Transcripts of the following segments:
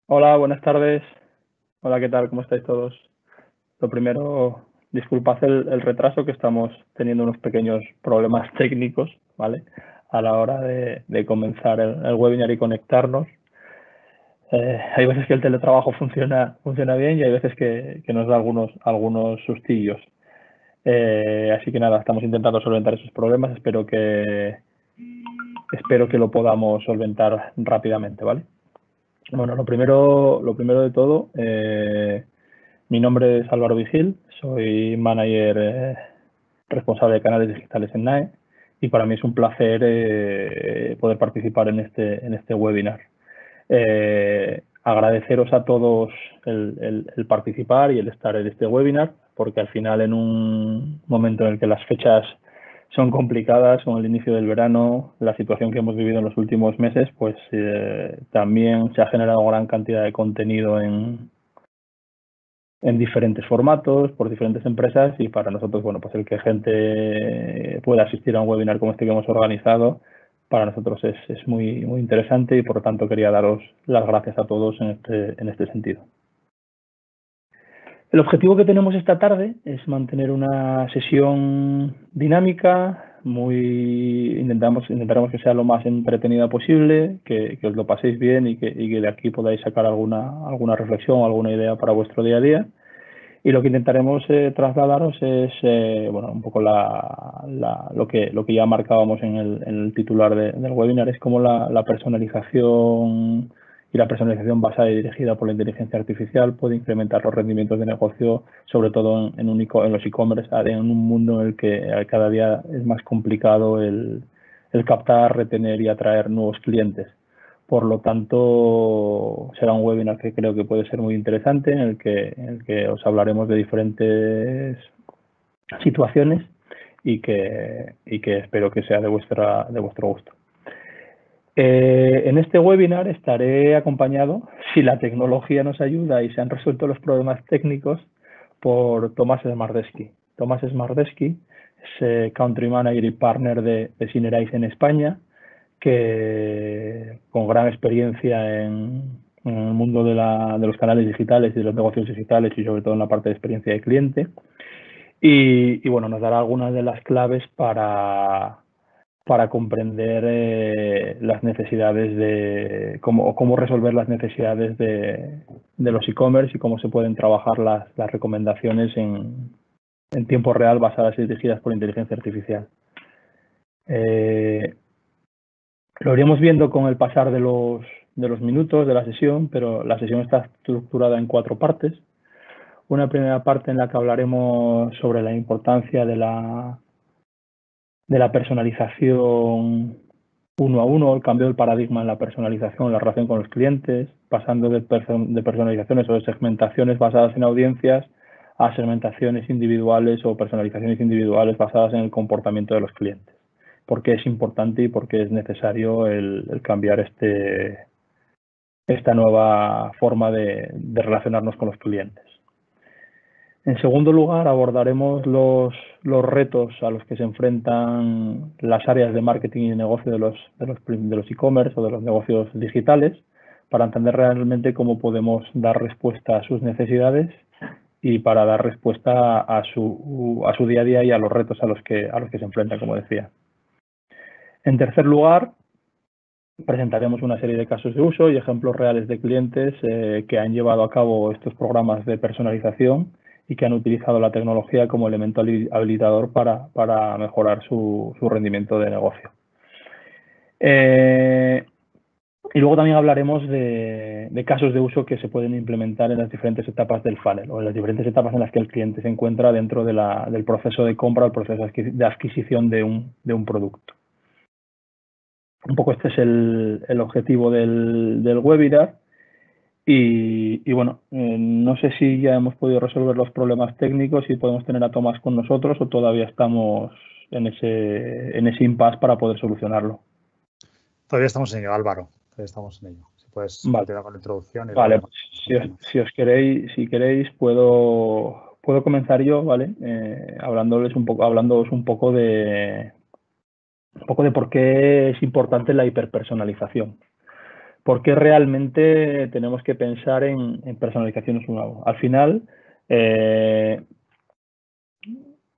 Hola, buenas tardes. Hola, ¿qué tal? ¿Cómo estáis todos? Lo primero, disculpad el retraso, que estamos teniendo unos pequeños problemas técnicos, ¿vale? A la hora de comenzar el webinar y conectarnos. Hay veces que el teletrabajo funciona bien y hay veces que nos da algunos sustillos. Así que nada, estamos intentando solventar esos problemas. Espero que lo podamos solventar rápidamente, ¿vale? Bueno, lo primero de todo, mi nombre es Álvaro Vigil, soy manager responsable de canales digitales en NAE y para mí es un placer poder participar en este webinar. Agradeceros a todos el participar y el estar en este webinar, porque al final, en un momento en el que las fechas son complicadas, con el inicio del verano, la situación que hemos vivido en los últimos meses, pues también se ha generado gran cantidad de contenido en diferentes formatos, por diferentes empresas, y para nosotros, bueno, pues el que gente pueda asistir a un webinar como este que hemos organizado, para nosotros es muy interesante, y por lo tanto quería daros las gracias a todos en este sentido. El objetivo que tenemos esta tarde es mantener una sesión dinámica, intentaremos que sea lo más entretenida posible, que os lo paséis bien y que de aquí podáis sacar alguna reflexión o alguna idea para vuestro día a día. Y lo que intentaremos trasladaros es bueno, un poco lo que ya marcábamos en el titular del webinar, es cómo la personalización y la personalización basada y dirigida por la inteligencia artificial puede incrementar los rendimientos de negocio, sobre todo en los e-commerce, en un mundo en el que cada día es más complicado el captar, retener y atraer nuevos clientes. Por lo tanto, será un webinar que creo que puede ser muy interesante, en el que os hablaremos de diferentes situaciones y que espero que sea de vuestro gusto. En este webinar estaré acompañado, si la tecnología nos ayuda y se han resuelto los problemas técnicos, por Tomás Smardeschi. Tomás Smardeschi es Country Manager y Partner de Synerise en España, que con gran experiencia en el mundo de los canales digitales y de los negocios digitales, y sobre todo en la parte de experiencia de cliente. Y bueno, nos dará algunas de las claves para comprender las necesidades de cómo resolver las necesidades de los e-commerce y cómo se pueden trabajar las recomendaciones en tiempo real, basadas y dirigidas por inteligencia artificial. Lo iremos viendo con el pasar de los minutos de la sesión, pero la sesión está estructurada en 4 partes. Una primera parte en la que hablaremos sobre la importancia de la personalización uno a uno, el cambio del paradigma en la personalización, la relación con los clientes, pasando de personalizaciones o de segmentaciones basadas en audiencias a segmentaciones individuales o personalizaciones individuales basadas en el comportamiento de los clientes. ¿Por qué es importante y por qué es necesario el cambiar esta nueva forma de relacionarnos con los clientes? En segundo lugar, abordaremos los retos a los que se enfrentan las áreas de marketing y de negocio de los e-commerce o de los negocios digitales, para entender realmente cómo podemos dar respuesta a sus necesidades y para dar respuesta a su día a día y a los retos a los que se enfrentan, como decía. En tercer lugar, presentaremos una serie de casos de uso y ejemplos reales de clientes que han llevado a cabo estos programas de personalización y que han utilizado la tecnología como elemento habilitador para mejorar su rendimiento de negocio. Y luego también hablaremos de casos de uso que se pueden implementar en las diferentes etapas del funnel, o en las diferentes etapas en las que el cliente se encuentra dentro del proceso de compra o el proceso de adquisición de un producto. Un poco este es el objetivo del webinar. Y bueno, no sé si ya hemos podido resolver los problemas técnicos y podemos tener a Tomás con nosotros, o todavía estamos en ese impasse para poder solucionarlo. Todavía estamos en ello, Álvaro. Todavía estamos en ello. Si puedes continuar con la introducción. Y vale, si queréis, puedo comenzar yo, ¿vale? Hablándoos un poco de por qué es importante la hiperpersonalización. ¿por qué realmente tenemos que pensar en personalización en usuario? Al final, en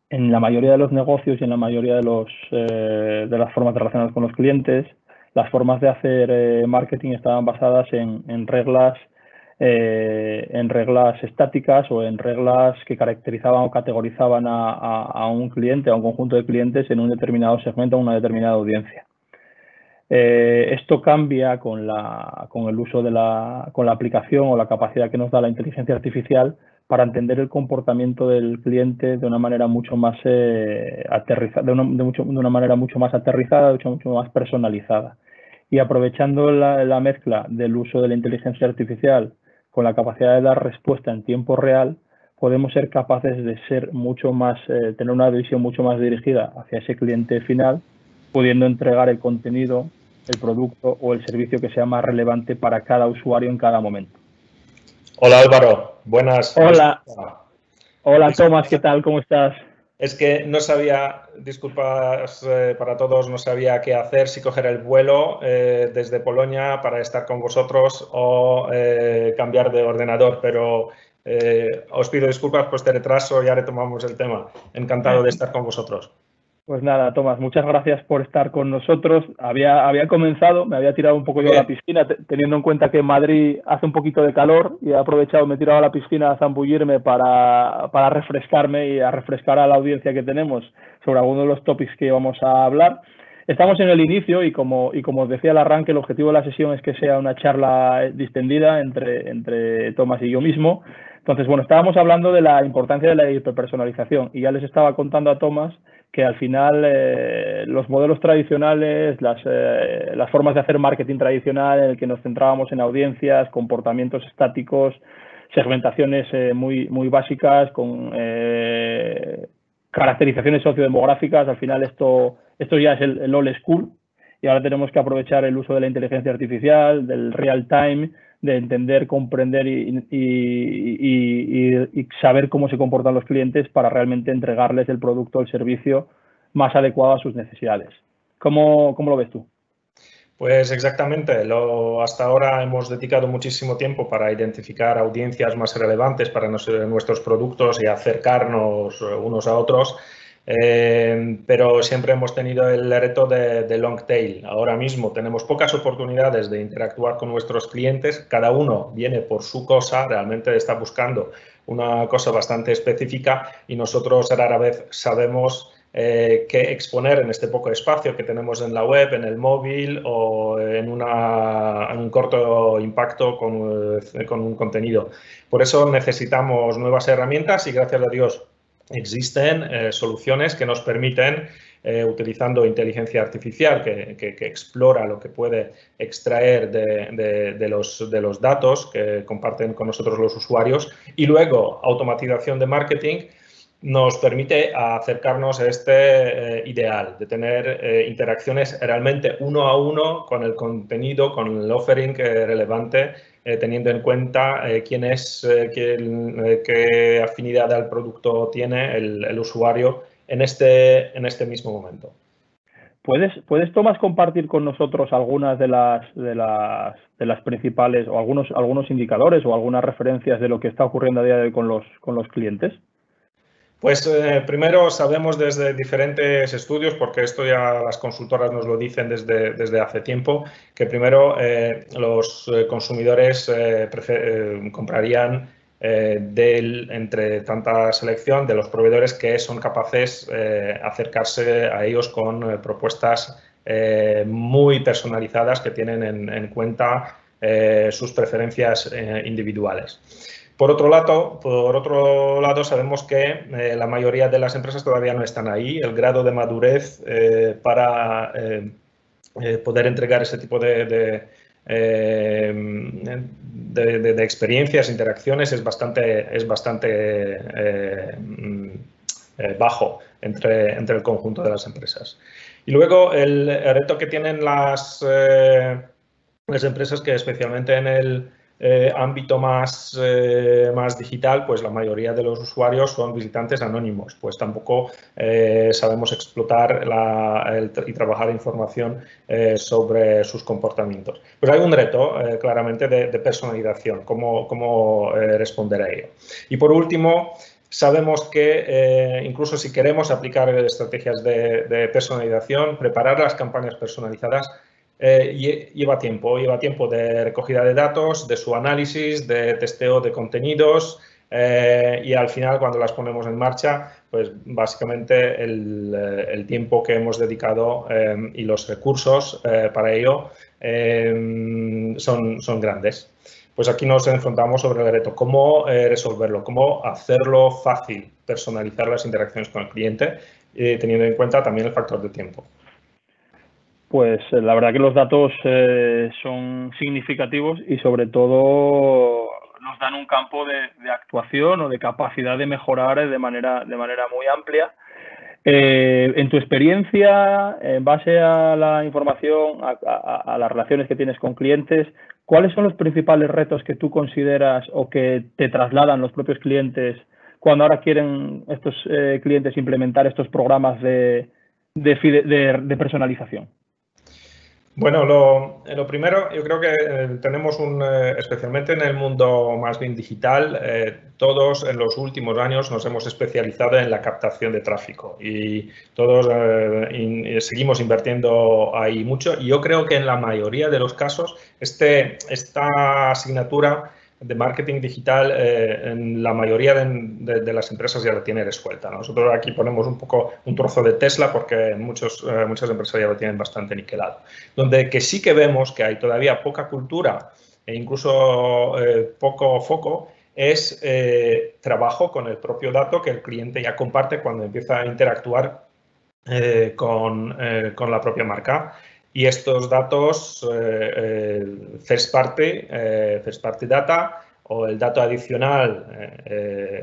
la mayoría de los negocios y en la mayoría de las formas de relacionarnos con los clientes, las formas de hacer marketing estaban basadas en reglas estáticas o en reglas que caracterizaban o categorizaban a un cliente, a un conjunto de clientes en un determinado segmento, a una determinada audiencia. Esto cambia con el uso con la aplicación o la capacidad que nos da la inteligencia artificial para entender el comportamiento del cliente de una manera mucho más aterrizada, de una manera mucho más aterrizada, mucho más personalizada. Y aprovechando la mezcla del uso de la inteligencia artificial con la capacidad de dar respuesta en tiempo real, podemos ser capaces de ser mucho más, tener una visión mucho más dirigida hacia ese cliente final, pudiendo entregar el contenido, el producto o el servicio que sea más relevante para cada usuario en cada momento. Hola Álvaro, buenas. Hola. Hola Tomás, ¿qué tal? ¿Cómo estás? Es que no sabía, disculpas para todos, no sabía qué hacer, si coger el vuelo desde Polonia para estar con vosotros o cambiar de ordenador, pero os pido disculpas por este retraso y ahora retomamos el tema. Encantado de estar con vosotros. Pues nada, Tomás, muchas gracias por estar con nosotros. Había comenzado, me había tirado un poco yo a la piscina, teniendo en cuenta que en Madrid hace un poquito de calor y he aprovechado, me he tirado a la piscina a zambullirme para refrescarme y a refrescar a la audiencia que tenemos sobre algunos de los topics que vamos a hablar. Estamos en el inicio y como os decía al arranque, el objetivo de la sesión es que sea una charla distendida entre Tomás y yo mismo. Entonces, bueno, estábamos hablando de la importancia de la hiperpersonalización y ya les estaba contando a Tomás que al final los modelos tradicionales, las formas de hacer marketing tradicional en el que nos centrábamos en audiencias, comportamientos estáticos, segmentaciones muy básicas, con caracterizaciones sociodemográficas, al final esto ya es el old school y ahora tenemos que aprovechar el uso de la inteligencia artificial, del real time, de entender, comprender y saber cómo se comportan los clientes para realmente entregarles el producto o el servicio más adecuado a sus necesidades. ¿Cómo lo ves tú? Pues exactamente, hasta ahora hemos dedicado muchísimo tiempo para identificar audiencias más relevantes para nuestros productos y acercarnos unos a otros. Pero siempre hemos tenido el reto de long tail. Ahora mismo tenemos pocas oportunidades de interactuar con nuestros clientes. Cada uno viene por su cosa, realmente está buscando una cosa bastante específica y nosotros rara vez sabemos qué exponer en este poco espacio que tenemos en la web, en el móvil o en un corto impacto con un contenido. Por eso necesitamos nuevas herramientas y gracias a Dios existen soluciones que nos permiten, utilizando inteligencia artificial que explora lo que puede extraer de los datos que comparten con nosotros los usuarios y luego automatización de marketing nos permite acercarnos a este ideal de tener interacciones realmente uno a uno con el contenido, con el offering relevante, teniendo en cuenta quién es, qué afinidad al producto tiene el usuario en este mismo momento. ¿Puedes, Tomás, compartir con nosotros algunas de las principales o algunos indicadores o algunas referencias de lo que está ocurriendo a día de hoy con los clientes? Pues primero sabemos desde diferentes estudios, porque esto ya las consultoras nos lo dicen desde hace tiempo, que primero los consumidores comprarían entre tanta selección de los proveedores que son capaces de acercarse a ellos con propuestas muy personalizadas que tienen en cuenta sus preferencias individuales. Por otro lado, sabemos que la mayoría de las empresas todavía no están ahí. El grado de madurez para poder entregar ese tipo de experiencias, interacciones, es bastante bajo entre el conjunto de las empresas. Y luego el reto que tienen las empresas que especialmente en ámbito más digital, pues la mayoría de los usuarios son visitantes anónimos, pues tampoco sabemos explotar y trabajar información sobre sus comportamientos. Pues hay un reto claramente de personalización, cómo responder a ello. Y por último, sabemos que incluso si queremos aplicar estrategias de personalización, preparar las campañas personalizadas lleva tiempo de recogida de datos, de su análisis, de testeo de contenidos y al final cuando las ponemos en marcha, pues básicamente el tiempo que hemos dedicado y los recursos para ello son grandes. Pues aquí nos enfrentamos sobre el reto, cómo resolverlo, cómo hacerlo fácil, personalizar las interacciones con el cliente, teniendo en cuenta también el factor de tiempo. Pues la verdad que los datos son significativos y sobre todo nos dan un campo de actuación o de capacidad de mejorar de manera muy amplia. En tu experiencia, en base a la información, a las relaciones que tienes con clientes, ¿cuáles son los principales retos que tú consideras o que te trasladan los propios clientes cuando ahora quieren estos clientes implementar estos programas de personalización? Bueno, lo primero, yo creo que tenemos especialmente en el mundo más bien digital, todos en los últimos años nos hemos especializado en la captación de tráfico y todos seguimos invirtiendo ahí mucho y yo creo que en la mayoría de los casos esta asignatura de marketing digital en la mayoría de las empresas ya lo tiene resuelta, ¿no? Nosotros aquí ponemos un poco un trozo de Tesla porque muchas empresas ya lo tienen bastante niquelado. Donde que sí que vemos que hay todavía poca cultura e incluso poco foco es trabajo con el propio dato que el cliente ya comparte cuando empieza a interactuar con la propia marca. Y estos datos, first party data o el dato adicional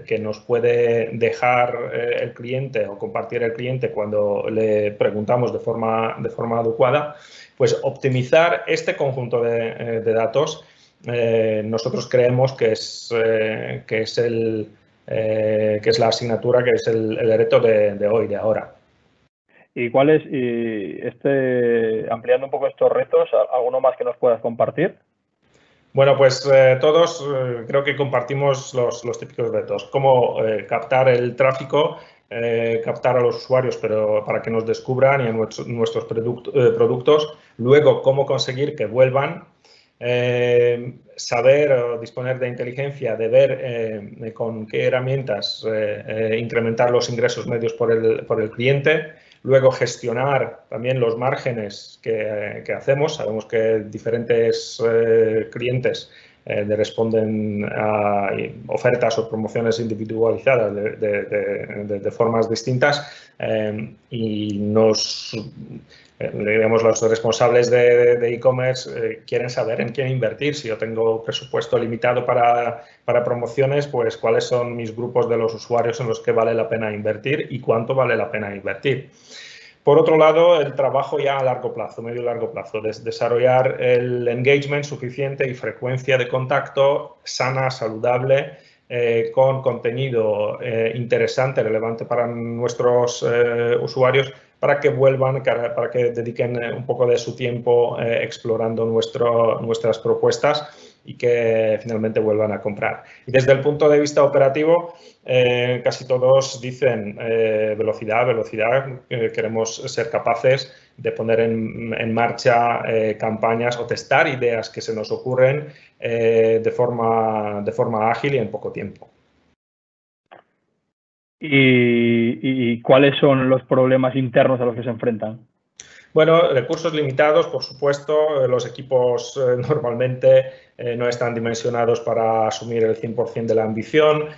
que nos puede dejar el cliente o compartir el cliente cuando le preguntamos de forma adecuada, pues optimizar este conjunto de datos nosotros creemos que es la asignatura, que es el reto de hoy, de ahora. ¿Y cuáles, ampliando un poco estos retos, alguno más que nos puedas compartir? Bueno, pues todos creo que compartimos los típicos retos. Cómo captar el tráfico, captar a los usuarios pero para que nos descubran y a nuestros productos. Luego, cómo conseguir que vuelvan. Saber o disponer de inteligencia, de ver con qué herramientas incrementar los ingresos medios por el cliente. Luego, gestionar también los márgenes que hacemos. Sabemos que diferentes clientes le responden a ofertas o promociones individualizadas de formas distintas y digamos, los responsables de e-commerce quieren saber en quién invertir. Si yo tengo presupuesto limitado para promociones, pues cuáles son mis grupos de los usuarios en los que vale la pena invertir y cuánto vale la pena invertir. Por otro lado, el trabajo ya a largo plazo, medio y largo plazo, desarrollar el engagement suficiente y frecuencia de contacto sana, saludable, con contenido interesante, relevante para nuestros usuarios, para que vuelvan, para que dediquen un poco de su tiempo explorando nuestras propuestas y que finalmente vuelvan a comprar. Y desde el punto de vista operativo, casi todos dicen velocidad. Queremos ser capaces de poner en marcha campañas o testar ideas que se nos ocurren de forma ágil y en poco tiempo. ¿Y cuáles son los problemas internos a los que se enfrentan? Bueno, recursos limitados, por supuesto. Los equipos normalmente no están dimensionados para asumir el 100% de la ambición,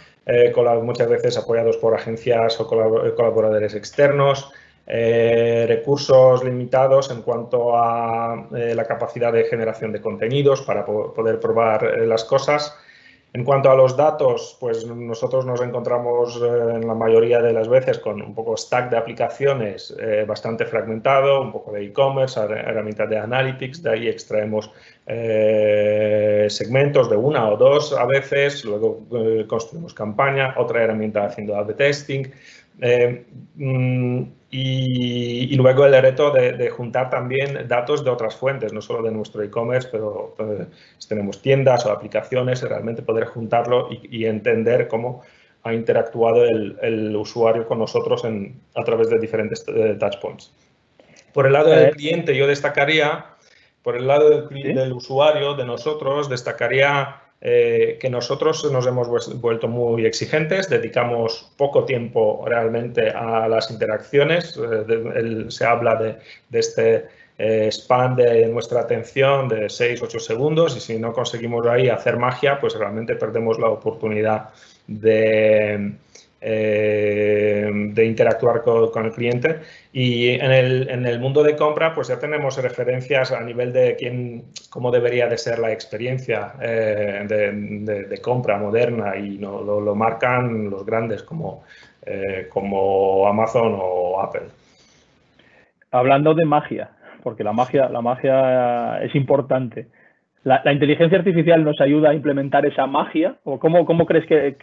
muchas veces apoyados por agencias o colaboradores externos. Recursos limitados en cuanto a la capacidad de generación de contenidos para poder probar las cosas. En cuanto a los datos, pues nosotros nos encontramos en la mayoría de las veces con un poco stack de aplicaciones bastante fragmentado, un poco de e-commerce, herramientas de analytics, de ahí extraemos segmentos de una o dos a veces, luego construimos campaña, otra herramienta haciendo A/B testing. Y luego el reto de juntar también datos de otras fuentes, no solo de nuestro e-commerce, pero si tenemos tiendas o aplicaciones, realmente poder juntarlo y entender cómo ha interactuado el usuario con nosotros a través de diferentes touchpoints. Por el lado del cliente, yo destacaría, por el lado del usuario, de nosotros, destacaría que nosotros nos hemos vuelto muy exigentes, dedicamos poco tiempo realmente a las interacciones. Se habla de este span de nuestra atención de 6-8 segundos y si no conseguimos ahí hacer magia, pues realmente perdemos la oportunidad de interactuar con el cliente. Y en el mundo de compra, pues ya tenemos referencias a nivel de cómo debería de ser la experiencia de compra moderna y lo marcan los grandes como Amazon o Apple. Hablando de magia, porque la magia es importante. ¿La inteligencia artificial nos ayuda a implementar esa magia? ¿O cómo crees que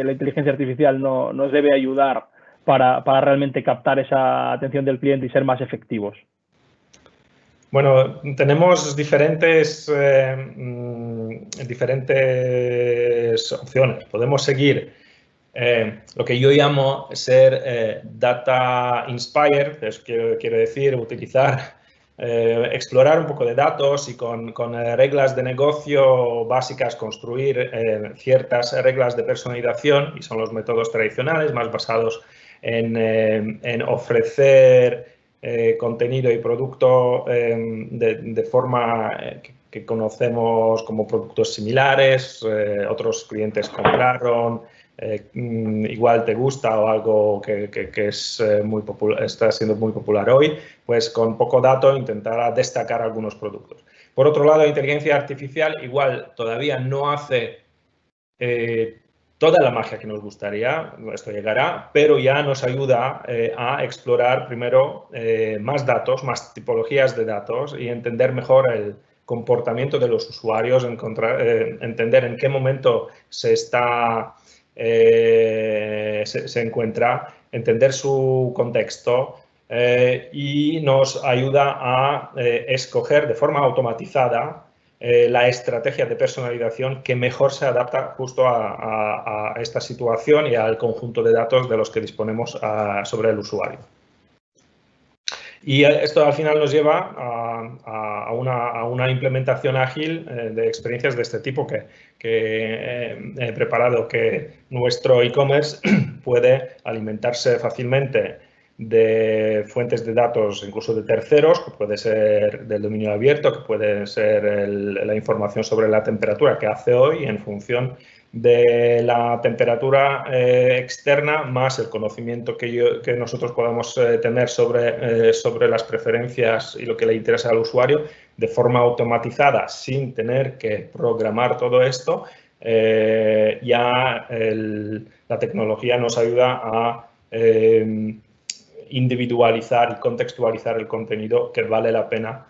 la inteligencia artificial nos debe ayudar para realmente captar esa atención del cliente y ser más efectivos? Bueno, tenemos diferentes opciones. Podemos seguir lo que yo llamo ser data inspired, quiere decir utilizar, explorar un poco de datos y con reglas de negocio básicas construir ciertas reglas de personalización, y son los métodos tradicionales más basados en ofrecer contenido y producto de forma que conocemos como productos similares, otros clientes compraron, igual te gusta o algo que es muy popular, está siendo muy popular hoy, pues con poco dato intentar destacar algunos productos. Por otro lado, la inteligencia artificial igual todavía no hace toda la magia que nos gustaría, esto llegará, pero ya nos ayuda a explorar primero más datos, más tipologías de datos y entender mejor el comportamiento de los usuarios, entender en qué momento se encuentra, entender su contexto y nos ayuda a escoger de forma automatizada la estrategia de personalización que mejor se adapta justo a esta situación y al conjunto de datos de los que disponemos sobre el usuario. Y esto al final nos lleva a una implementación ágil de experiencias de este tipo que he preparado, que nuestro e-commerce puede alimentarse fácilmente de fuentes de datos, incluso de terceros, que puede ser del dominio abierto, que puede ser la información sobre la temperatura que hace hoy en función de la temperatura externa, más el conocimiento que nosotros podamos tener sobre las preferencias y lo que le interesa al usuario, de forma automatizada, sin tener que programar todo esto. Ya la tecnología nos ayuda a individualizar y contextualizar el contenido que vale la pena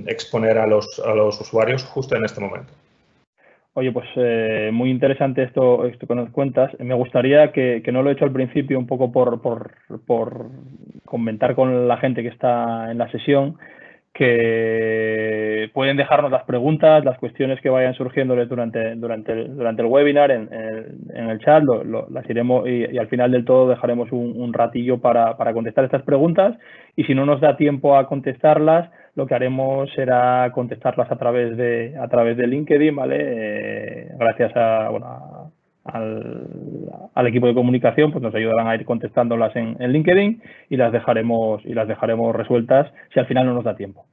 exponer a los usuarios justo en este momento. Oye, pues muy interesante esto que nos cuentas. Me gustaría que no lo he hecho al principio, un poco por comentar con la gente que está en la sesión, que pueden dejarnos las preguntas, las cuestiones que vayan surgiéndoles durante el webinar en el chat, las iremos y al final del todo dejaremos un ratillo para contestar estas preguntas, y si no nos da tiempo a contestarlas, lo que haremos será contestarlas a través de LinkedIn, ¿vale? Gracias al equipo de comunicación, pues nos ayudarán a ir contestándolas en LinkedIn y las dejaremos resueltas si al final no nos da tiempo.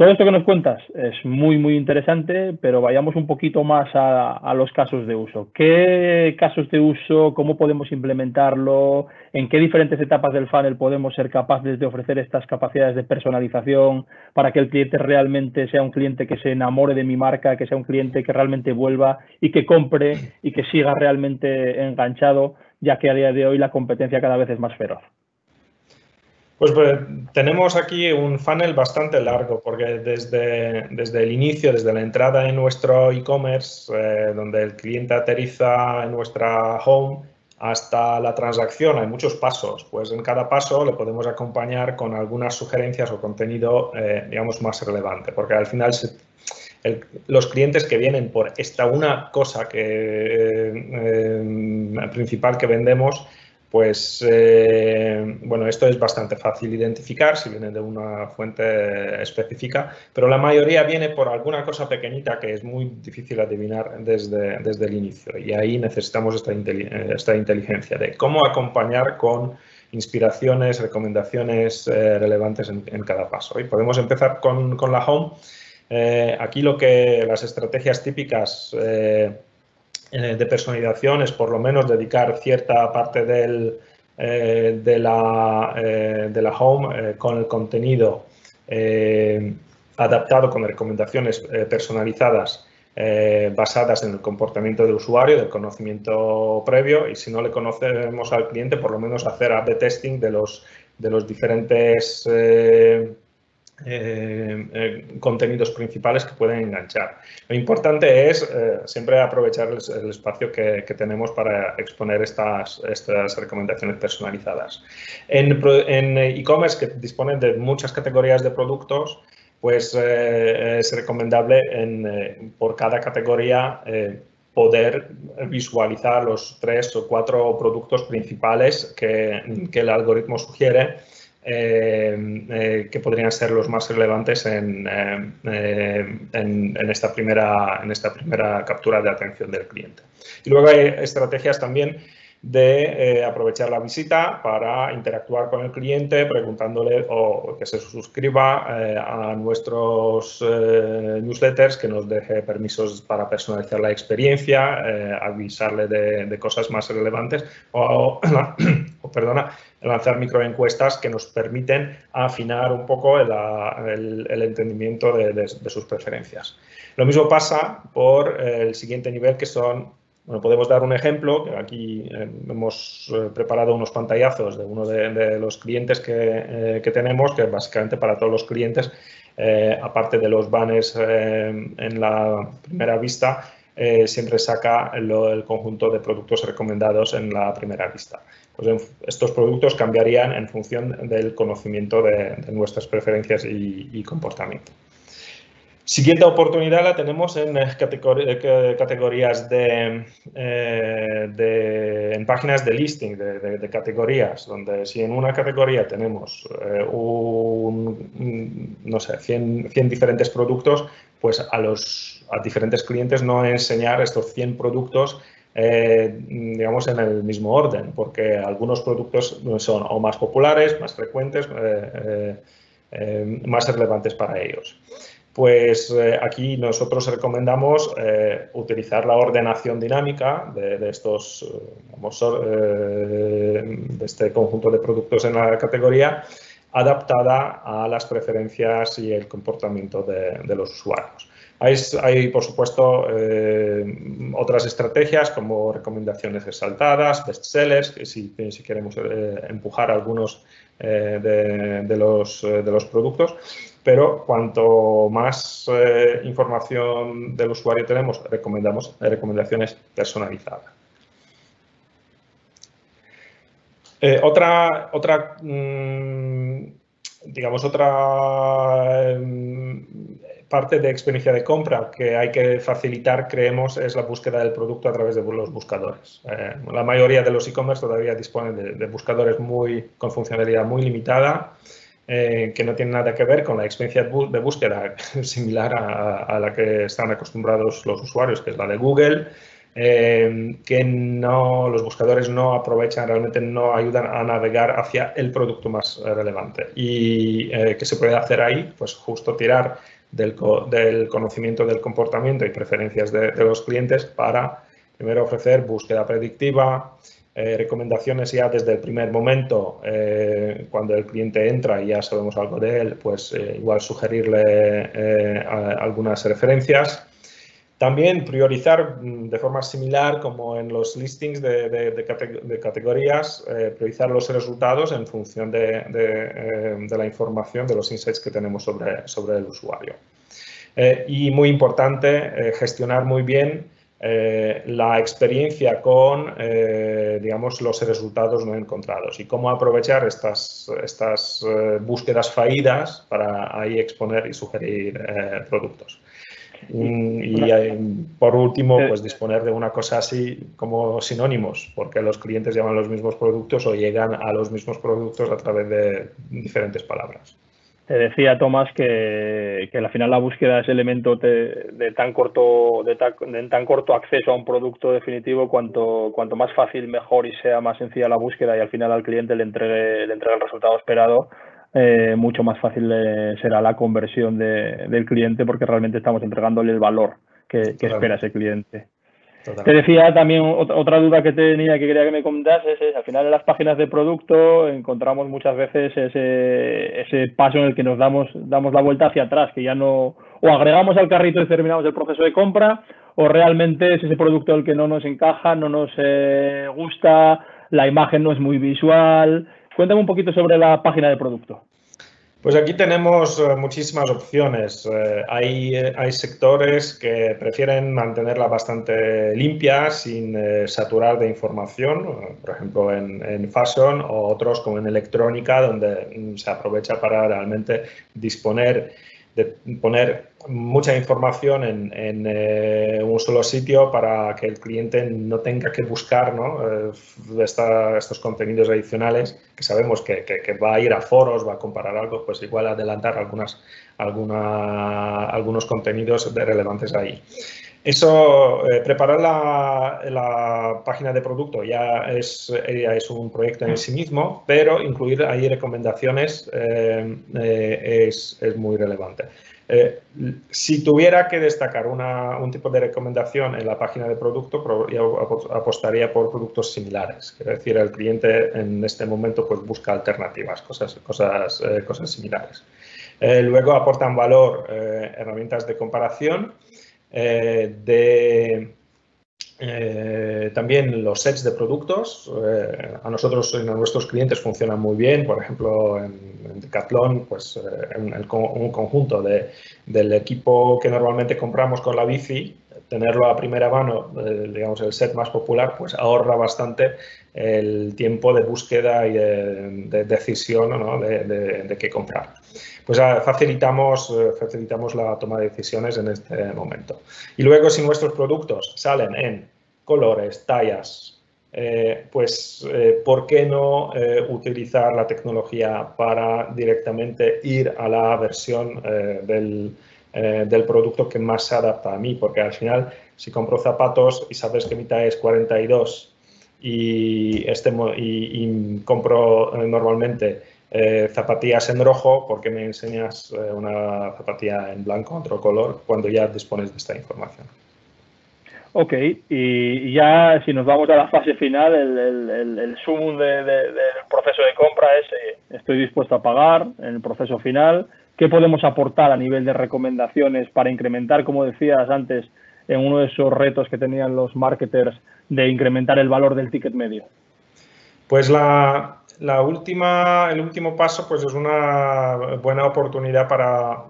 Todo esto que nos cuentas es muy, muy interesante, pero vayamos un poquito más a los casos de uso. ¿Qué casos de uso? ¿Cómo podemos implementarlo? ¿En qué diferentes etapas del funnel podemos ser capaces de ofrecer estas capacidades de personalización para que el cliente realmente sea un cliente que se enamore de mi marca, que sea un cliente que realmente vuelva y que compre y que siga realmente enganchado, ya que a día de hoy la competencia cada vez es más feroz? Pues tenemos aquí un funnel bastante largo, porque desde el inicio, desde la entrada en nuestro e-commerce, donde el cliente aterriza en nuestra home, hasta la transacción hay muchos pasos. Pues en cada paso le podemos acompañar con algunas sugerencias o contenido, digamos, más relevante, porque al final los clientes que vienen por esta una cosa principal que vendemos, pues, bueno, esto es bastante fácil identificar si viene de una fuente específica, pero la mayoría viene por alguna cosa pequeñita que es muy difícil adivinar desde el inicio. Y ahí necesitamos esta inteligencia de cómo acompañar con inspiraciones, recomendaciones relevantes en cada paso. Y podemos empezar con la home. Aquí las estrategias típicas de personalización es por lo menos dedicar cierta parte de la home con el contenido adaptado con recomendaciones personalizadas basadas en el comportamiento del usuario, del conocimiento previo, y si no le conocemos al cliente, por lo menos hacer A/B testing de los diferentes contenidos principales que pueden enganchar. Lo importante es siempre aprovechar el espacio que tenemos para exponer estas recomendaciones personalizadas. En e-commerce, que disponen de muchas categorías de productos, pues es recomendable por cada categoría poder visualizar los 3 o 4 productos principales que el algoritmo sugiere, que podrían ser los más relevantes en esta primera captura de atención del cliente. Y luego hay estrategias también de aprovechar la visita para interactuar con el cliente, preguntándole o que se suscriba a nuestros newsletters, que nos deje permisos para personalizar la experiencia, avisarle de cosas más relevantes o lanzar microencuestas que nos permiten afinar un poco el entendimiento de sus preferencias. Lo mismo pasa por el siguiente nivel, que son... Bueno, podemos dar un ejemplo. Aquí hemos preparado unos pantallazos de uno de los clientes que tenemos, que básicamente para todos los clientes, aparte de los banners en la primera vista, siempre saca el conjunto de productos recomendados en la primera vista. Pues estos productos cambiarían en función del conocimiento de nuestras preferencias y comportamiento. Siguiente oportunidad la tenemos en categorías en páginas de listing, de categorías, donde si en una categoría tenemos no sé, 100 diferentes productos, pues a diferentes clientes no enseñar estos 100 productos digamos en el mismo orden, porque algunos productos son o más populares, más frecuentes, más relevantes para ellos. Pues aquí nosotros recomendamos utilizar la ordenación dinámica de este conjunto de productos en la categoría, adaptada a las preferencias y el comportamiento de los usuarios. Hay, por supuesto, otras estrategias como recomendaciones resaltadas, bestsellers, que si queremos empujar algunos de los productos, pero cuanto más información del usuario tenemos, recomendamos recomendaciones personalizadas. Otra parte de experiencia de compra que hay que facilitar, creemos, es la búsqueda del producto a través de los buscadores. La mayoría de los e-commerce todavía disponen de buscadores con funcionalidad muy limitada, que no tienen nada que ver con la experiencia de búsqueda similar a la que están acostumbrados los usuarios, que es la de Google. que los buscadores no aprovechan, realmente no ayudan a navegar hacia el producto más relevante. Y ¿qué se puede hacer ahí? Pues justo tirar del conocimiento del comportamiento y preferencias de los clientes para primero ofrecer búsqueda predictiva, recomendaciones ya desde el primer momento, cuando el cliente entra y ya sabemos algo de él, pues igual sugerirle algunas referencias. También priorizar de forma similar como en los listings de categorías, priorizar los resultados en función de la información, de los insights que tenemos sobre el usuario. Y muy importante, gestionar muy bien la experiencia con, digamos, los resultados no encontrados y cómo aprovechar estas búsquedas fallidas para ahí exponer y sugerir productos. Y por último, pues disponer de una cosa así como sinónimos, porque los clientes llaman los mismos productos o llegan a los mismos productos a través de diferentes palabras. Te decía, Tomás, que al final la búsqueda es elemento de tan corto acceso a un producto definitivo. Cuanto más fácil, mejor, y sea más sencilla la búsqueda y al final al cliente le entregue el resultado esperado, mucho más fácil será la conversión del cliente, porque realmente estamos entregándole el valor que espera ese cliente. Te decía también, otra duda que tenía, que quería que me comentases, es al final en las páginas de producto encontramos muchas veces ese paso en el que nos damos la vuelta hacia atrás, que ya no, o agregamos al carrito y terminamos el proceso de compra, o realmente es ese producto el que no nos encaja, no nos gusta, la imagen no es muy visual. Cuéntame un poquito sobre la página de producto. Pues aquí tenemos muchísimas opciones. Hay sectores que prefieren mantenerla bastante limpia, sin saturar de información, por ejemplo en fashion, o otros como en electrónica, donde se aprovecha para realmente poner mucha información en un solo sitio para que el cliente no tenga que buscar, ¿no? Estos contenidos adicionales, que sabemos que va a ir a foros, va a comparar algo, pues igual adelantar algunos contenidos relevantes ahí. Eso, preparar la página de producto ya es un proyecto en sí mismo, pero incluir ahí recomendaciones es muy relevante. Si tuviera que destacar un tipo de recomendación en la página de producto, yo apostaría por productos similares. Quiero decir, el cliente en este momento pues busca alternativas, cosas similares. Luego aportan valor herramientas de comparación. También los sets de productos, a nuestros clientes funcionan muy bien. Por ejemplo, en Decathlon, pues un conjunto del equipo que normalmente compramos con la bici, tenerlo a primera mano, digamos el set más popular, pues ahorra bastante el tiempo de búsqueda y de decisión, ¿no? de qué comprar. Pues facilitamos la toma de decisiones en este momento. Y luego, si nuestros productos salen en colores, tallas, ¿por qué no utilizar la tecnología para directamente ir a la versión del producto que más se adapta a mí? Porque al final, si compro zapatos y sabes que mi talla es 42 y compro normalmente zapatillas en rojo, ¿por qué me enseñas una zapatilla en blanco, otro color, cuando ya dispones de esta información? Ok, y ya si nos vamos a la fase final, el sumum del proceso de compra es estoy dispuesto a pagar en el proceso final. ¿Qué podemos aportar a nivel de recomendaciones para incrementar, como decías antes, en uno de esos retos que tenían los marketers de incrementar el valor del ticket medio? Pues el último paso pues es una buena oportunidad para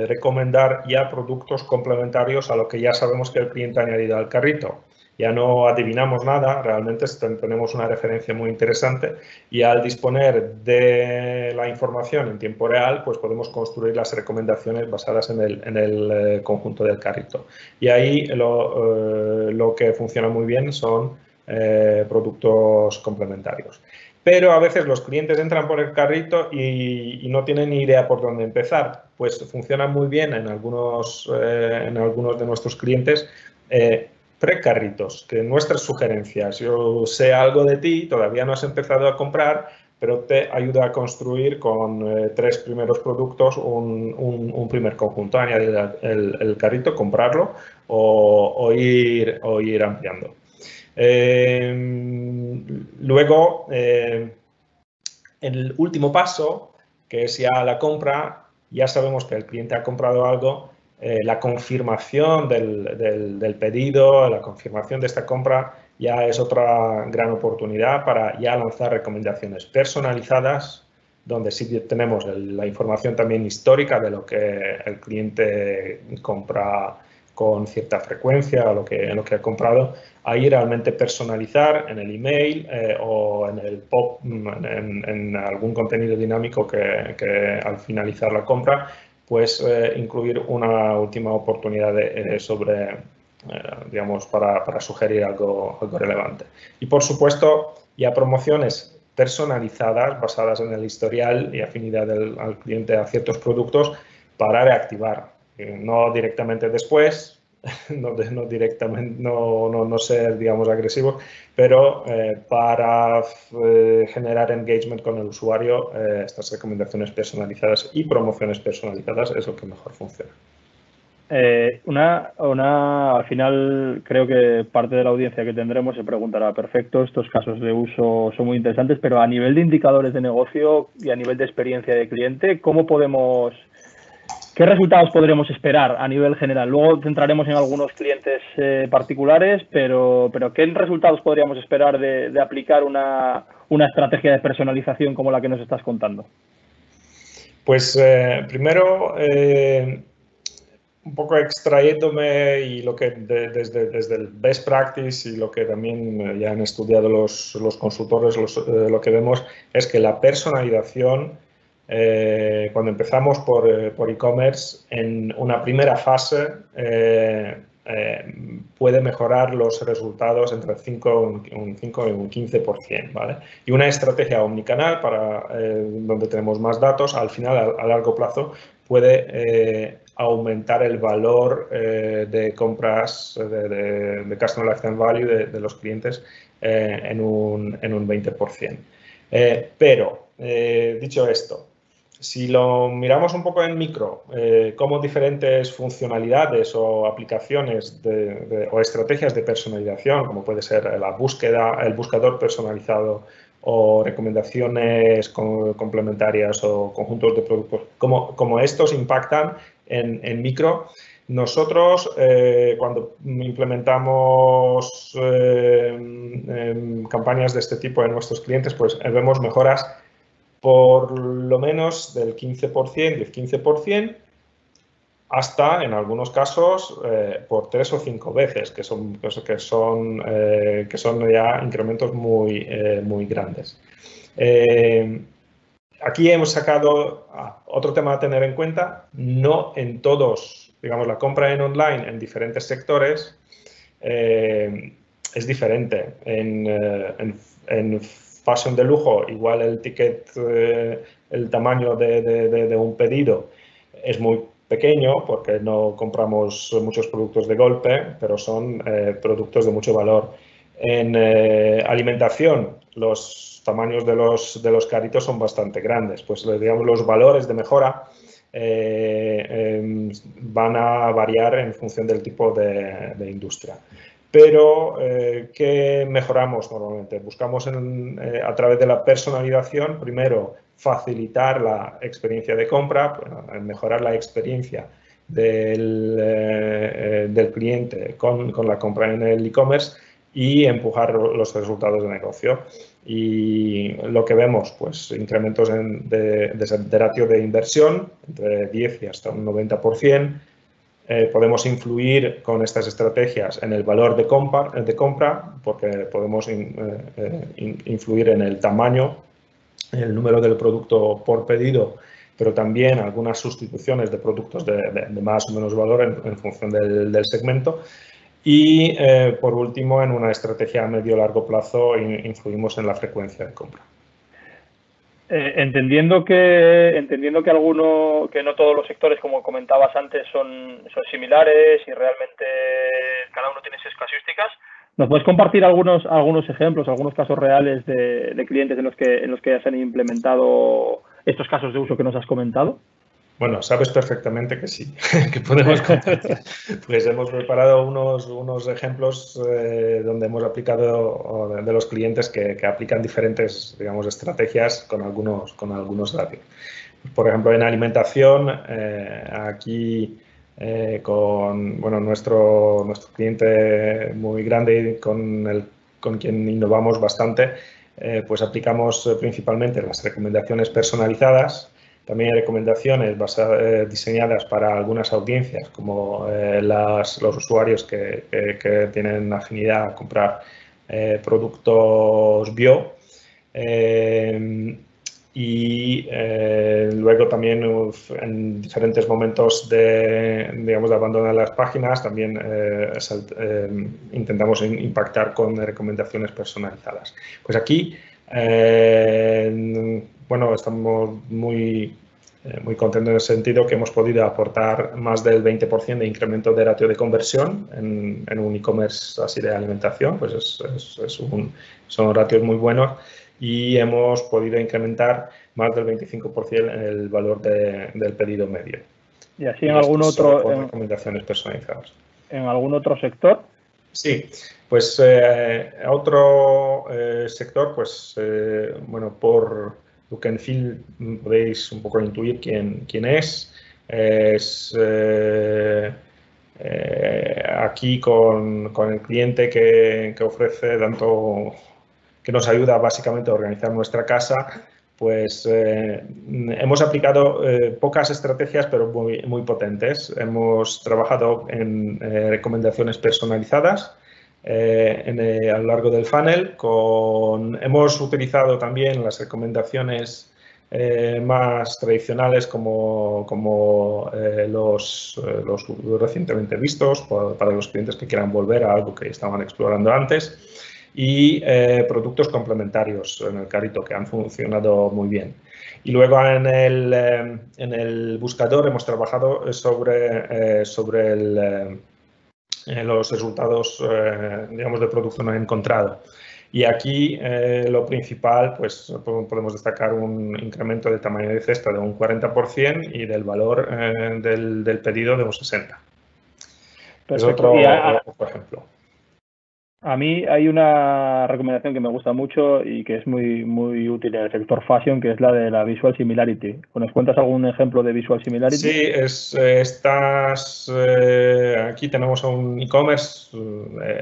recomendar ya productos complementarios a lo que ya sabemos que el cliente ha añadido al carrito. Ya no adivinamos nada, realmente tenemos una referencia muy interesante y al disponer de la información en tiempo real, pues podemos construir las recomendaciones basadas en el conjunto del carrito. Y ahí lo que funciona muy bien son productos complementarios. Pero a veces los clientes entran por el carrito y no tienen ni idea por dónde empezar. Pues funciona muy bien en algunos de nuestros clientes precarritos, que nuestras sugerencias. Yo sé algo de ti, todavía no has empezado a comprar, pero te ayuda a construir con 3 primeros productos un primer conjunto, añadir el carrito, comprarlo o ir ampliando. Luego, el último paso, que es ya la compra, ya sabemos que el cliente ha comprado algo, la confirmación del pedido, la confirmación de esta compra ya es otra gran oportunidad para ya lanzar recomendaciones personalizadas, donde sí tenemos la información también histórica de lo que el cliente compra con cierta frecuencia o lo que ha comprado, ahí realmente personalizar en el email o en el pop, en algún contenido dinámico que al finalizar la compra, pues incluir una última oportunidad digamos, para sugerir algo relevante. Y por supuesto, ya promociones personalizadas basadas en el historial y afinidad al cliente a ciertos productos para reactivar. No directamente después, no directamente, no ser, digamos, agresivos, pero para generar engagement con el usuario, estas recomendaciones personalizadas y promociones personalizadas es lo que mejor funciona. Al final creo que parte de la audiencia que tendremos se preguntará, perfecto, estos casos de uso son muy interesantes, pero a nivel de indicadores de negocio y a nivel de experiencia de cliente, ¿qué resultados podremos esperar a nivel general? Luego centraremos en algunos clientes particulares, pero ¿qué resultados podríamos esperar de aplicar una estrategia de personalización como la que nos estás contando? Pues primero, un poco extrayéndome y lo que desde el best practice y lo que también ya han estudiado los consultores, lo que vemos es que la personalización, cuando empezamos por e-commerce, en una primera fase puede mejorar los resultados entre un 5 y un 15%, ¿vale? Y una estrategia omnicanal donde tenemos más datos, al final, a largo plazo, puede aumentar el valor de compras de Customer Lifetime Value de los clientes en un 20%. Pero, dicho esto, si lo miramos un poco en micro, cómo diferentes funcionalidades o aplicaciones o estrategias de personalización, como puede ser la búsqueda, el buscador personalizado o recomendaciones complementarias o conjuntos de productos, como estos impactan en micro. Nosotros, cuando implementamos campañas de este tipo en nuestros clientes, pues vemos mejoras por lo menos del 15%, 10-15%, hasta, en algunos casos, por 3 o 5 veces, que son ya incrementos muy grandes. Aquí hemos sacado otro tema a tener en cuenta. No en todos, digamos, la compra en online en diferentes sectores es diferente. En fashion de lujo, igual el ticket, el tamaño de un pedido es muy pequeño porque no compramos muchos productos de golpe, pero son productos de mucho valor. En alimentación, los tamaños de los carritos son bastante grandes, pues digamos los valores de mejora van a variar en función del tipo de industria. Pero, ¿qué mejoramos normalmente? Buscamos a través de la personalización, primero, facilitar la experiencia de compra, mejorar la experiencia del cliente con la compra en el e-commerce y empujar los resultados de negocio. Y lo que vemos, pues incrementos de ratio de inversión entre 10 y hasta un 90%. Podemos influir con estas estrategias en el valor de compra porque podemos influir en el tamaño, el número del producto por pedido, pero también algunas sustituciones de productos de más o menos valor en función del segmento. Y, por último, en una estrategia a medio-largo plazo influimos en la frecuencia de compra. Entendiendo que no todos los sectores, como comentabas antes, son similares y realmente cada uno tiene sus casuísticas, ¿nos puedes compartir algunos ejemplos, algunos casos reales de clientes en los que ya se han implementado estos casos de uso que nos has comentado? Bueno, sabes perfectamente que sí, que podemos compartir. Pues hemos preparado unos ejemplos donde hemos aplicado, de los clientes que aplican diferentes, digamos, estrategias con algunos ratios. Por ejemplo, en alimentación, aquí con nuestro cliente muy grande con quien innovamos bastante, pues aplicamos principalmente las recomendaciones personalizadas. También hay recomendaciones diseñadas para algunas audiencias, como los usuarios que tienen afinidad a comprar productos bio. Luego también en diferentes momentos de abandonar las páginas, también intentamos impactar con recomendaciones personalizadas. Pues aquí estamos muy contentos en el sentido que hemos podido aportar más del 20% de incremento de ratio de conversión en un e-commerce así de alimentación, pues son ratios muy buenos, y hemos podido incrementar más del 25% el valor del pedido medio. ¿Y así en algún otro? Con recomendaciones personalizadas. ¿En algún otro sector? Sí, pues otro sector, pues por look and feel podéis un poco intuir quién es. Aquí con el cliente que ofrece tanto, que nos ayuda básicamente a organizar nuestra casa, pues hemos aplicado pocas estrategias, pero muy potentes. Hemos trabajado en recomendaciones personalizadas a lo largo del funnel. Hemos utilizado también las recomendaciones más tradicionales como los recientemente vistos para los clientes que quieran volver a algo que estaban explorando antes, y productos complementarios en el carrito que han funcionado muy bien. Y luego en el buscador hemos trabajado sobre los resultados, digamos, de producto no encontrado. Y aquí lo principal, pues podemos destacar un incremento del tamaño de cesta de un 40% y del valor del pedido de un 60%. Perfecto. Es otro ejemplo. A mí hay una recomendación que me gusta mucho y que es muy útil en el sector fashion, que es la de la Visual Similarity. ¿Nos cuentas algún ejemplo de Visual Similarity? Sí, aquí tenemos a un e-commerce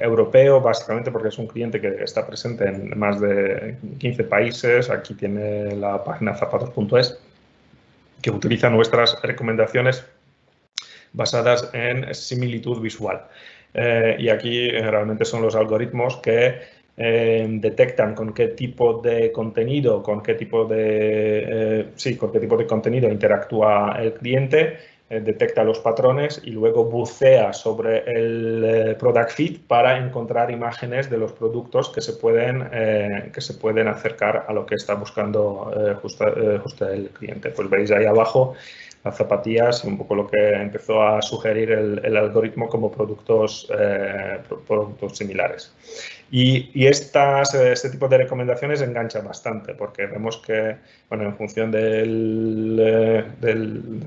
europeo, básicamente porque es un cliente que está presente en más de 15 países. Aquí tiene la página zapatos.es, que utiliza nuestras recomendaciones basadas en similitud visual. Y aquí realmente son los algoritmos que detectan con qué tipo de contenido, con qué tipo de contenido interactúa el cliente, detecta los patrones y luego bucea sobre el product feed para encontrar imágenes de los productos que se pueden acercar a lo que está buscando justo el cliente. Pues veis ahí abajo las zapatillas y un poco lo que empezó a sugerir el algoritmo como productos similares. Y este tipo de recomendaciones enganchan bastante, porque vemos que, en función de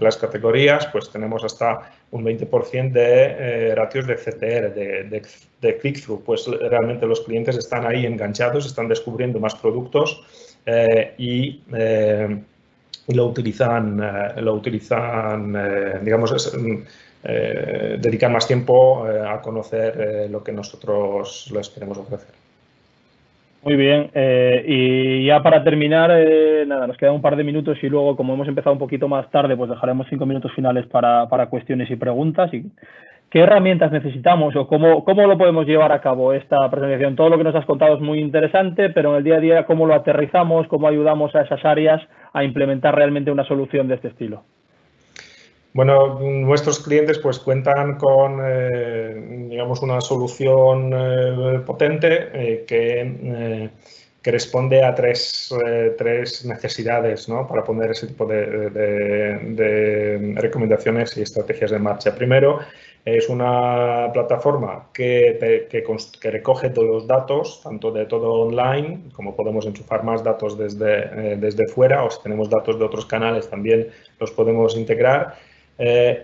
las categorías, pues tenemos hasta un 20% de ratios de CTR, de click-through. Pues realmente los clientes están ahí enganchados, están descubriendo más productos y lo utilizan, digamos, dedican más tiempo a conocer lo que nosotros les queremos ofrecer. Muy bien. Y ya para terminar, nada, nos quedan un par de minutos y luego, como hemos empezado un poquito más tarde, pues dejaremos 5 minutos finales para cuestiones y preguntas. ¿Qué herramientas necesitamos o cómo lo podemos llevar a cabo esta presentación? Todo lo que nos has contado es muy interesante, pero en el día a día, ¿cómo lo aterrizamos? ¿Cómo ayudamos a esas áreas a implementar realmente una solución de este estilo? Bueno, nuestros clientes pues cuentan con, digamos, una solución potente que que responde a tres necesidades, ¿no?, para poner ese tipo de recomendaciones y estrategias en marcha. Primero, es una plataforma que recoge todos los datos, tanto de todo online, como podemos enchufar más datos desde fuera, o si tenemos datos de otros canales también los podemos integrar.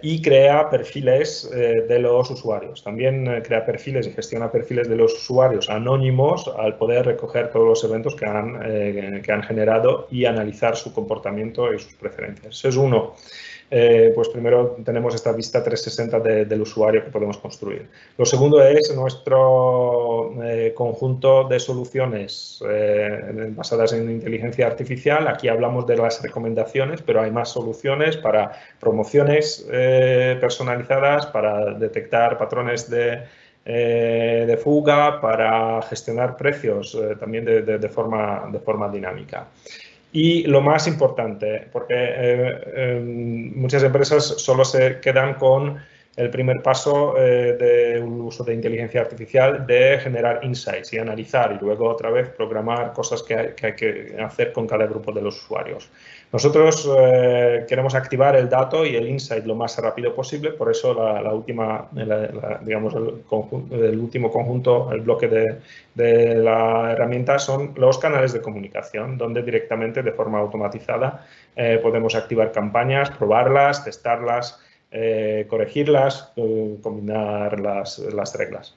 Y crea perfiles de los usuarios. También crea perfiles y gestiona perfiles de los usuarios anónimos al poder recoger todos los eventos que han generado y analizar su comportamiento y sus preferencias. Eso es uno. Pues primero tenemos esta vista 360 del usuario que podemos construir. Lo segundo es nuestro conjunto de soluciones basadas en inteligencia artificial. Aquí hablamos de las recomendaciones, pero hay más soluciones para promociones personalizadas, para detectar patrones de fuga, para gestionar precios también de forma dinámica. Y lo más importante, porque muchas empresas solo se quedan con el primer paso del uso de inteligencia artificial, de generar insights y analizar y luego otra vez programar cosas que hay que hacer con cada grupo de los usuarios. Nosotros queremos activar el dato y el insight lo más rápido posible, por eso digamos el último conjunto, el bloque de la herramienta son los canales de comunicación, donde directamente de forma automatizada podemos activar campañas, probarlas, testarlas, corregirlas, combinar las reglas.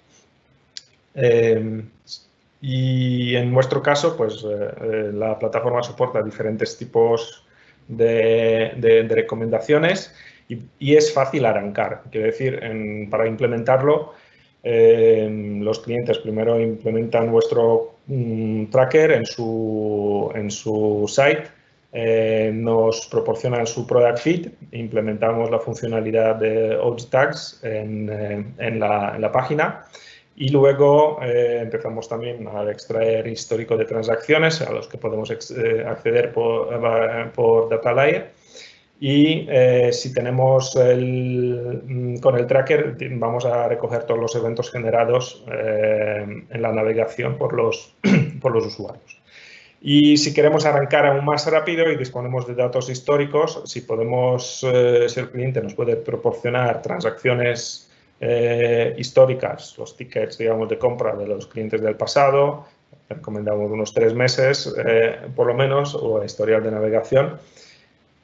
Y en nuestro caso, pues la plataforma soporta diferentes tipos de recomendaciones y es fácil arrancar. Quiero decir, para implementarlo, los clientes primero implementan vuestro tracker en su site, nos proporcionan su product feed, implementamos la funcionalidad de Alt Tags en la página y luego empezamos también a extraer histórico de transacciones a los que podemos acceder por Data Layer. Y si tenemos con el tracker, vamos a recoger todos los eventos generados en la navegación por los usuarios. Y si queremos arrancar aún más rápido y disponemos de datos históricos, si el cliente nos puede proporcionar transacciones históricas, los tickets, digamos, de compra de los clientes del pasado, recomendamos unos 3 meses por lo menos, o historial de navegación.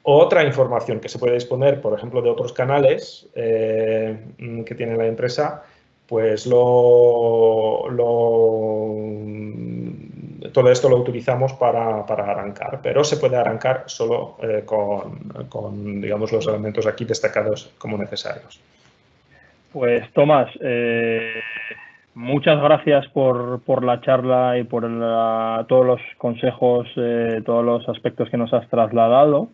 Otra información que se puede disponer, por ejemplo, de otros canales que tiene la empresa, pues todo esto lo utilizamos para arrancar, pero se puede arrancar solo con, digamos, los elementos aquí destacados como necesarios. Pues, Tomás, muchas gracias por la charla y por todos los consejos, todos los aspectos que nos has trasladado.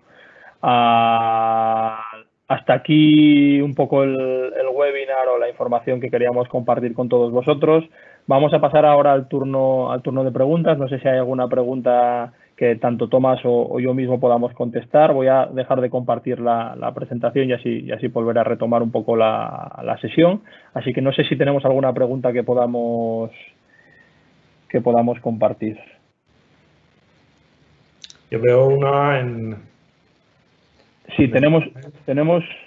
Hasta aquí un poco el webinar o la información que queríamos compartir con todos vosotros. Vamos a pasar ahora al turno de preguntas. No sé si hay alguna pregunta que tanto Tomás o yo mismo podamos contestar. Voy a dejar de compartir la presentación y así volveré a retomar un poco la sesión. Así que no sé si tenemos alguna pregunta que podamos compartir. Yo veo una Sí, tenemos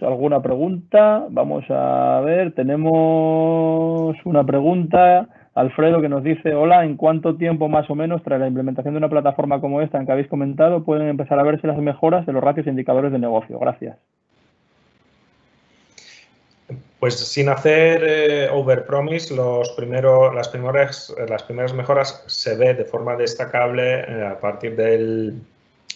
alguna pregunta. Vamos a ver, tenemos una pregunta. Alfredo, que nos dice: hola, ¿en cuánto tiempo más o menos tras la implementación de una plataforma como esta en que habéis comentado pueden empezar a verse las mejoras de los ratios e indicadores de negocio? Gracias. Pues sin hacer overpromise, las primeras mejoras se ve de forma destacable a partir de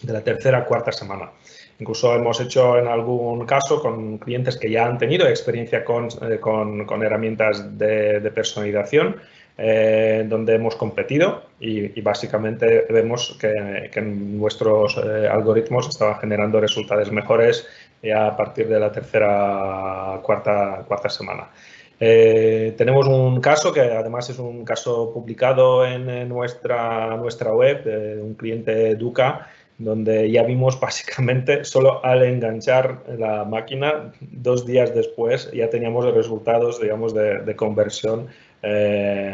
la tercera o cuarta semana. Incluso hemos hecho en algún caso con clientes que ya han tenido experiencia con herramientas de personalización, donde hemos competido y básicamente vemos que nuestros algoritmos estaban generando resultados mejores ya a partir de la tercera cuarta semana. Tenemos un caso que además es un caso publicado en nuestra web de un cliente Duca, donde ya vimos básicamente solo al enganchar la máquina, 2 días después ya teníamos resultados, digamos, de conversión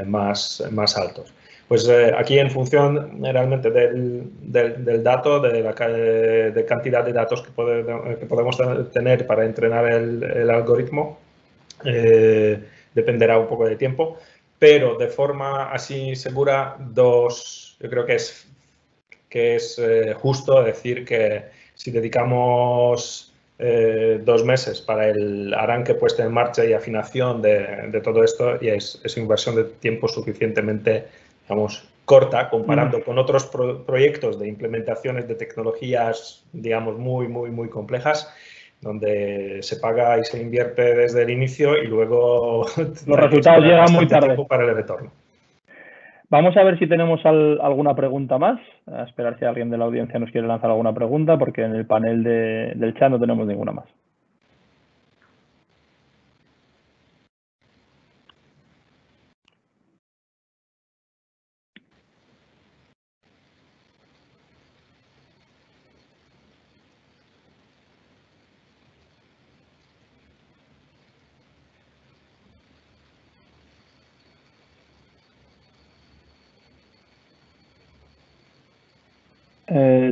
más altos. Pues aquí en función realmente del dato, de cantidad de datos que podemos tener para entrenar el algoritmo, dependerá un poco de tiempo, pero de forma así segura, yo creo que es justo decir que si dedicamos 2 meses para el arranque, puesta en marcha y afinación de todo esto, y es inversión de tiempo suficientemente, digamos, corta comparando con otros proyectos de implementaciones de tecnologías, digamos, muy complejas, donde se paga y se invierte desde el inicio y luego los resultados llegan muy tarde tiempo para el retorno. Vamos a ver si tenemos alguna pregunta más. A esperar si alguien de la audiencia nos quiere lanzar alguna pregunta, porque en el panel del chat no tenemos ninguna más.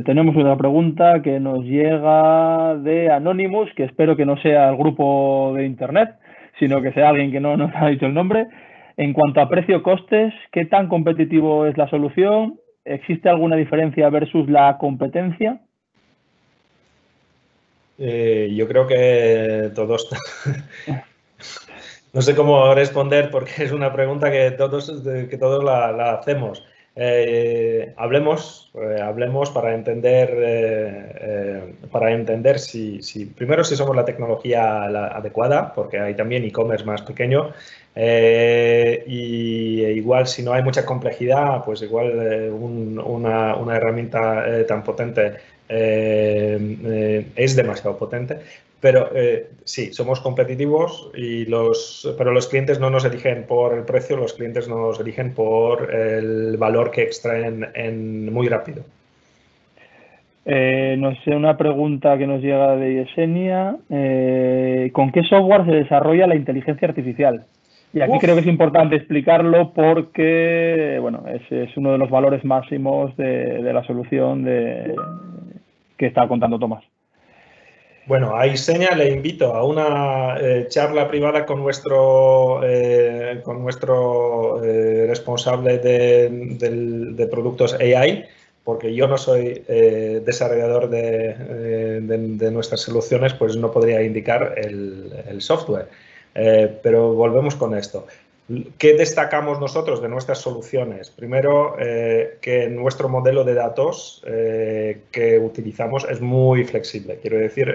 Tenemos una pregunta que nos llega de Anonymous, que espero que no sea el grupo de internet, sino que sea alguien que no nos ha dicho el nombre. En cuanto a precio-costes, ¿qué tan competitivo es la solución? ¿Existe alguna diferencia versus la competencia? Yo creo que todos... No sé cómo responder porque es una pregunta que todos la hacemos. Hablemos para entender si primero si somos la tecnología adecuada, porque hay también e-commerce más pequeño, y igual si no hay mucha complejidad, pues igual una herramienta tan potente es demasiado potente. Pero sí, somos competitivos, pero los clientes no nos eligen por el precio, los clientes nos eligen por el valor que extraen muy rápido. No sé, una pregunta que nos llega de Yesenia. ¿Con qué software se desarrolla la inteligencia artificial? Y aquí creo que es importante explicarlo porque, bueno, es uno de los valores máximos de la solución que está contando Tomás. Bueno, a Yesenia le invito a una charla privada con nuestro responsable de productos AI, porque yo no soy desarrollador de nuestras soluciones, pues no podría indicar el software. Pero volvemos con esto. ¿Qué destacamos nosotros de nuestras soluciones? Primero, que nuestro modelo de datos que utilizamos es muy flexible. Quiero decir,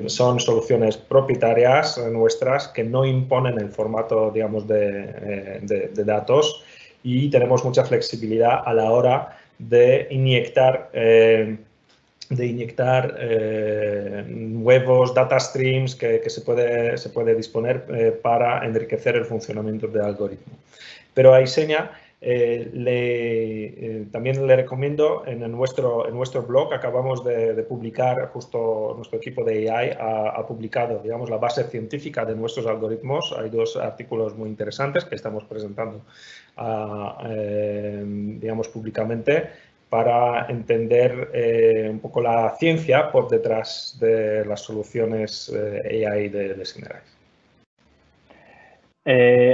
son soluciones propietarias nuestras que no imponen el formato, digamos, de datos, y tenemos mucha flexibilidad a la hora de inyectar nuevos data streams que se puede disponer para enriquecer el funcionamiento del algoritmo. Pero a Yesenia también le recomiendo en nuestro blog, acabamos de publicar, justo nuestro equipo de AI ha publicado, digamos, la base científica de nuestros algoritmos. Hay 2 artículos muy interesantes que estamos presentando, digamos, públicamente, para entender un poco la ciencia por detrás de las soluciones AI de Synerise.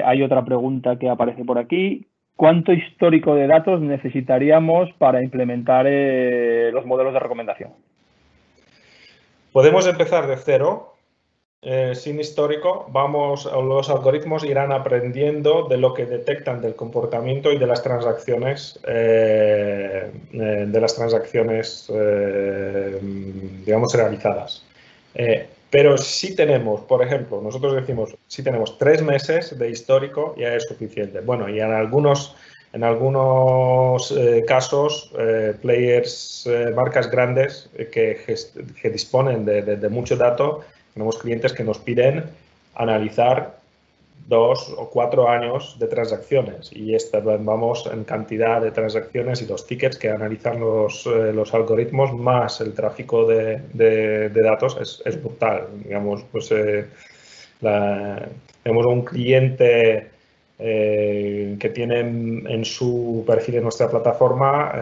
Hay otra pregunta que aparece por aquí. ¿Cuánto histórico de datos necesitaríamos para implementar los modelos de recomendación? Podemos empezar de cero. Sin histórico, los algoritmos irán aprendiendo de lo que detectan del comportamiento y de las transacciones, digamos, realizadas. Pero si tenemos, por ejemplo, nosotros decimos, si tenemos 3 meses de histórico, ya es suficiente. Bueno, y en algunos casos, players, marcas grandes que disponen de mucho dato, tenemos clientes que nos piden analizar 2 o 4 años de transacciones, y vamos en cantidad de transacciones y los tickets que analizan los algoritmos más el tráfico de datos es brutal. Digamos, pues tenemos un cliente que tienen en su perfil en nuestra plataforma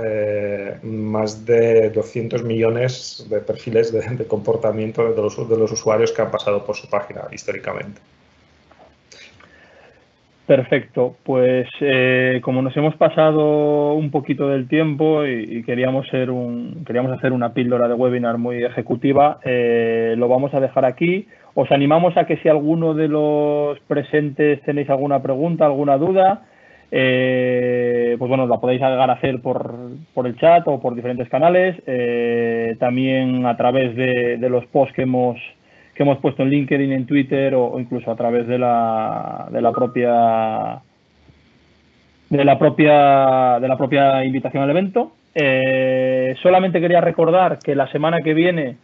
más de 200 millones de perfiles de comportamiento de los usuarios que han pasado por su página históricamente. Perfecto, pues como nos hemos pasado un poquito del tiempo y queríamos hacer una píldora de webinar muy ejecutiva, lo vamos a dejar aquí. Os animamos a que si alguno de los presentes tenéis alguna pregunta, alguna duda, pues bueno, la podéis llegar a hacer por el chat o por diferentes canales, también a través de los posts que hemos puesto en LinkedIn, en Twitter o incluso a través de la propia invitación al evento. Solamente quería recordar que la semana que viene,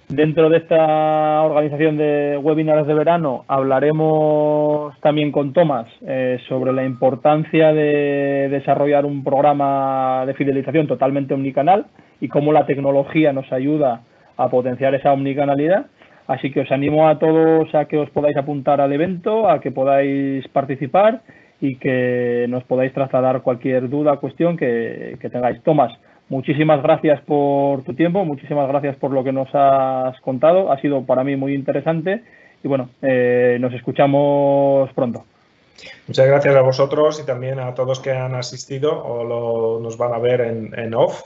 dentro de esta organización de webinars de verano, hablaremos también con Tomás sobre la importancia de desarrollar un programa de fidelización totalmente omnicanal y cómo la tecnología nos ayuda a potenciar esa omnicanalidad. Así que os animo a todos a que os podáis apuntar al evento, a que podáis participar y que nos podáis trasladar cualquier duda, cuestión que tengáis. Tomás, muchísimas gracias por tu tiempo, muchísimas gracias por lo que nos has contado. Ha sido para mí muy interesante y bueno, nos escuchamos pronto. Muchas gracias a vosotros y también a todos que han asistido o nos van a ver en off.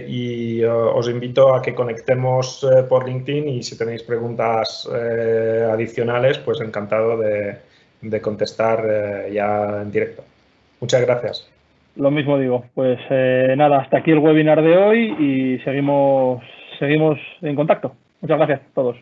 Y os invito a que conectemos por LinkedIn y si tenéis preguntas adicionales, pues encantado de contestar ya en directo. Muchas gracias. Lo mismo digo, pues nada, hasta aquí el webinar de hoy y seguimos en contacto. Muchas gracias a todos.